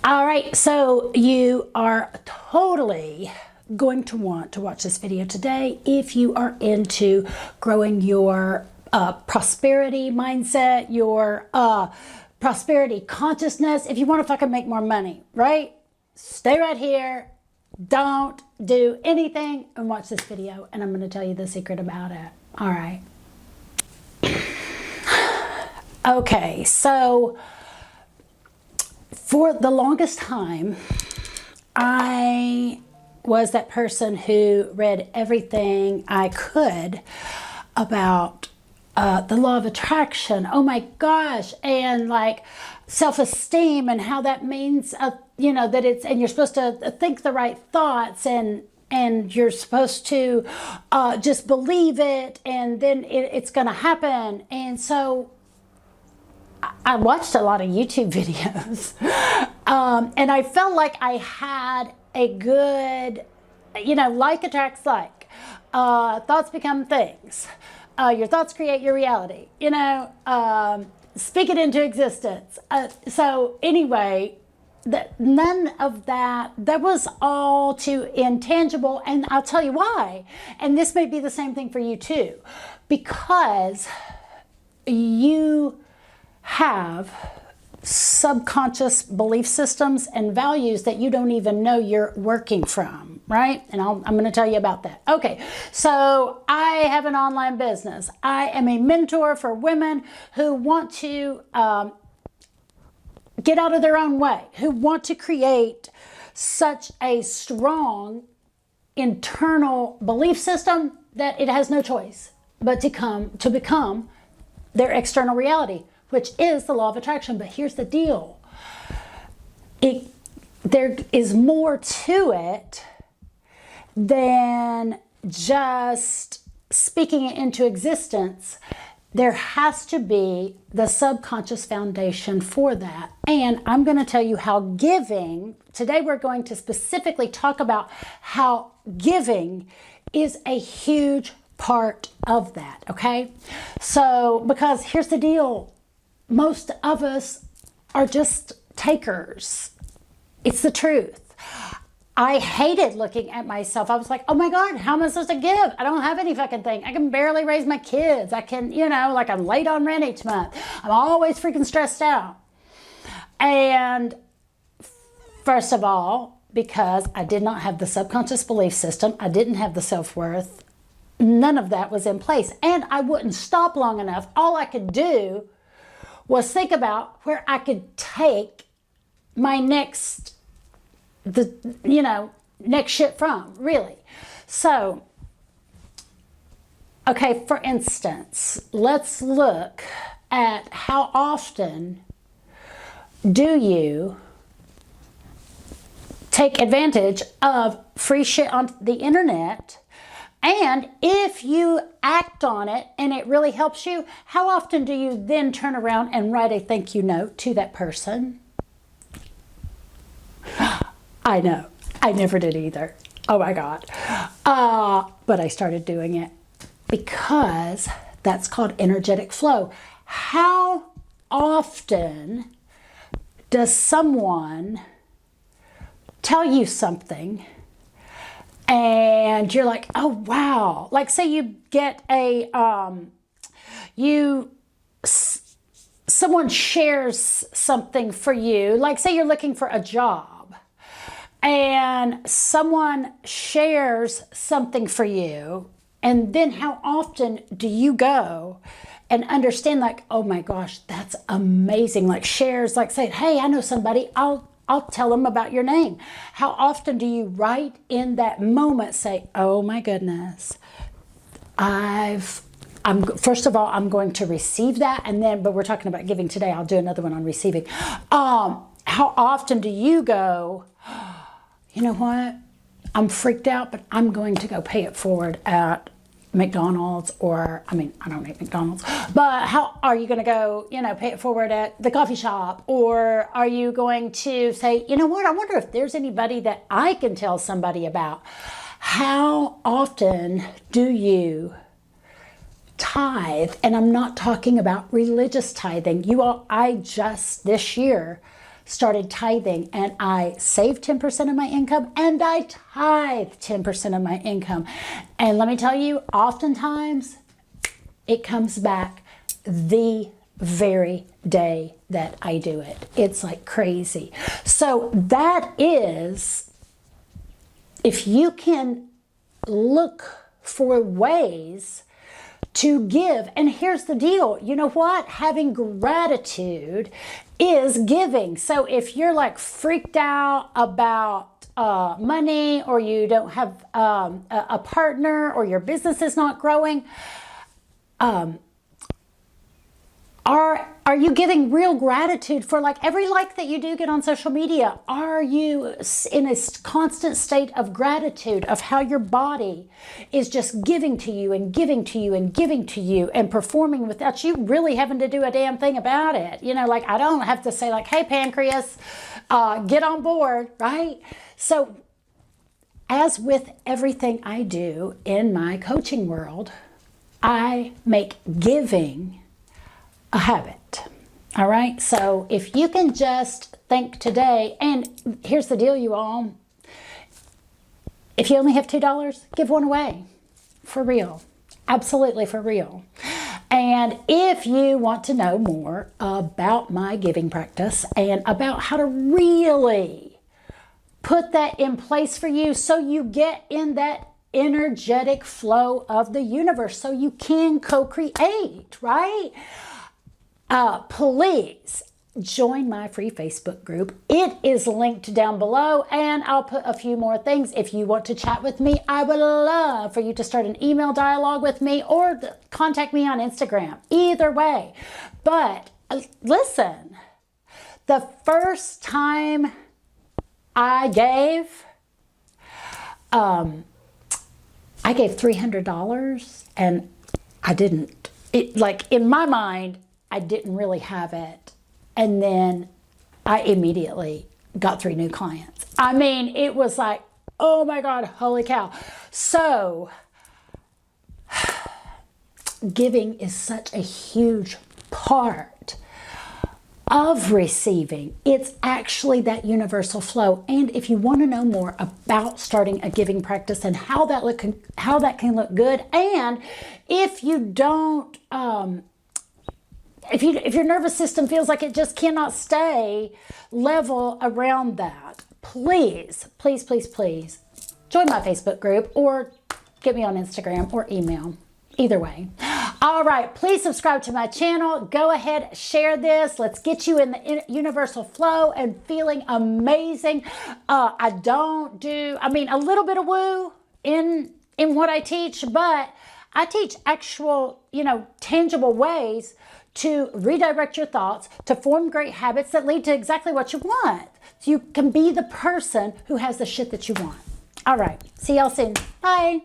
All right, so you are totally going to want to watch this video today if you are into growing your prosperity mindset, your prosperity consciousness. If you want to fucking make more money, right? Stay right here. Don't do anything and watch this video, and I'm going to tell you the secret about it. All right. Okay, so for the longest time, I was that person who read everything I could about the law of attraction. Oh my gosh. And like self-esteem and how that means, you know, that it's, and you're supposed to think the right thoughts and you're supposed to just believe it, and then it's going to happen. And so I watched a lot of YouTube videos and I felt like I had a good, you know, like attracts like. Thoughts become things. Your thoughts create your reality, you know, speak it into existence. So anyway, none of that was all too intangible, and I'll tell you why. And this may be the same thing for you too, because you have subconscious belief systems and values that you don't even know you're working from, right? And I'm going to tell you about that. Okay, so I have an online business. I am a mentor for women who want to get out of their own way, who want to create such a strong internal belief system that it has no choice but to become their external reality, which is the law of attraction. But here's the deal. There is more to it than just speaking it into existence. There has to be the subconscious foundation for that. And I'm going to tell you how giving, today we're going to specifically talk about how giving is a huge part of that, okay? So, because here's the deal. Most of us are just takers. It's the truth. I hated looking at myself. I was like, oh my God, how am I supposed to give? I don't have any fucking thing. I can barely raise my kids. I can, you know, like I'm late on rent each month. I'm always freaking stressed out. And first of all, because I did not have the subconscious belief system, I didn't have the self-worth, none of that was in place. And I wouldn't stop long enough. All I could do was think about where I could take my next shit from, really. So, okay, for instance, let's look at how often do you take advantage of free shit on the internet. And if you act on it and it really helps you, how often do you then turn around and write a thank you note to that person? I know. I never did either. Oh my God. But I started doing it because that's called energetic flow. How often does someone tell you something and you're like, oh, wow. Like say you get someone shares something for you. Like say you're looking for a job and someone shares something for you. And then how often do you go and understand like, oh my gosh, that's amazing. Like shares, like say, hey, I know somebody, I'll tell them about your name. How often do you right in that moment say, oh my goodness, first of all, I'm going to receive that. And then, but we're talking about giving today. I'll do another one on receiving. How often do you go, you know what? I'm freaked out, but I'm going to go pay it forward at McDonald's, or, I mean, I don't eat McDonald's, but how are you going to go, you know, pay it forward at the coffee shop? Or are you going to say, you know what, I wonder if there's anybody that I can tell somebody about? How often do you tithe? And I'm not talking about religious tithing. You all, I just this year started tithing, and I saved 10% of my income and I tithe 10% of my income. And let me tell you, oftentimes it comes back the very day that I do it. It's like crazy. So that is, if you can look for ways to give. And here's the deal. You know what? Having gratitude is giving. So if you're like freaked out about money, or you don't have a partner, or your business is not growing, are you giving real gratitude for like every like that you do get on social media? Are you in a constant state of gratitude of how your body is just giving to you and giving to you and giving to you and performing without you really having to do a damn thing about it? You know, like I don't have to say like, hey, pancreas, get on board, right? So as with everything I do in my coaching world, I make giving a habit. All right. So if you can just think today, and here's the deal, you all, if you only have $2, give one away for real. Absolutely for real. And if you want to know more about my giving practice and about how to really put that in place for you so you get in that energetic flow of the universe so you can co-create, right? Please join my free Facebook group. It is linked down below, and I'll put a few more things. If you want to chat with me, I would love for you to start an email dialogue with me or contact me on Instagram. Either way. But listen, the first time I gave $300, and I didn't. Like in my mind, I didn't really have it. And then I immediately got 3 new clients. I mean, it was like, oh my God, holy cow. So giving is such a huge part of receiving. It's actually that universal flow. And if you want to know more about starting a giving practice and how that can look good, and if you don't, if your nervous system feels like it just cannot stay level around that, please, please, please, please join my Facebook group or get me on Instagram or email. Either way. All right, please subscribe to my channel. Go ahead, share this. Let's get you in the universal flow and feeling amazing. I mean, a little bit of woo in what I teach, but I teach actual, tangible ways to redirect your thoughts, to form great habits that lead to exactly what you want. So you can be the person who has the shit that you want. All right, see y'all soon. Bye.